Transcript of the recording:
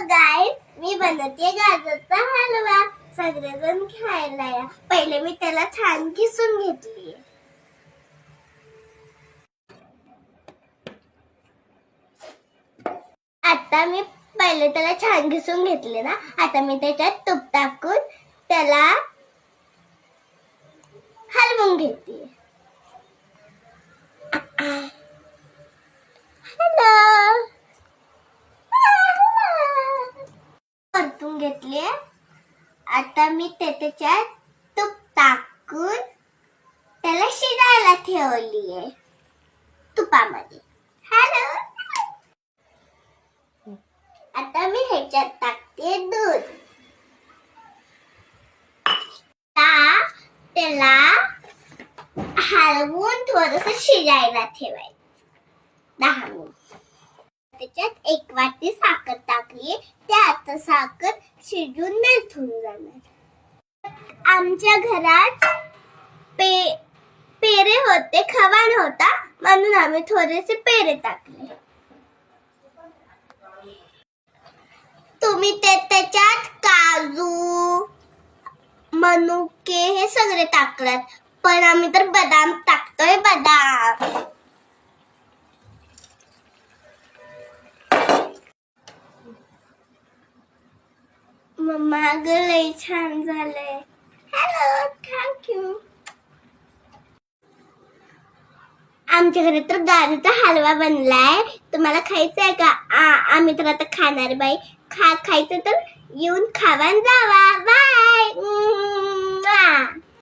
Guys, मी बनवते गाजरचा हलवा. सगळेजण खायला या. पहिले मी त्याला छान किसून घेतली. आता मी पहिले त्याला छान किसून घेतले ना. आता मी त्याच्यात तूप टाकून त्याला हलवून घेते. परतून घेतले. आता मी त्याच्यात तूप टाकून त्याला शिजायला ठेवलीये तुपामध्ये. आता मी ह्याच्यात टाकते दूध. त्याला हलवून थोडंसं शिजायला ठेवायचं 10 मिनिट. त्याच्यात 1 वाटी साखर टाकली. आता साखर शिजून मेल्ट होऊन जाणार. आमच्या घरात पेरे होते, खवा होता, म्हणून आम्ही थोडेसे पेरे टाकले. तुम्ही त्याच्यात काजू, मनुके हे सगळे टाकलात, पण आम्ही तर बदाम टाकतोय. बदाम मम्मा लय छान झालंय. Hello, thank you. आमच्या घरी तर गाजरचा हलवा बनलाय. तुम्हाला खायचा आहे का? आम्ही तर आता खाणार बाई. खायचं तर येऊन खावा जावा. बाय.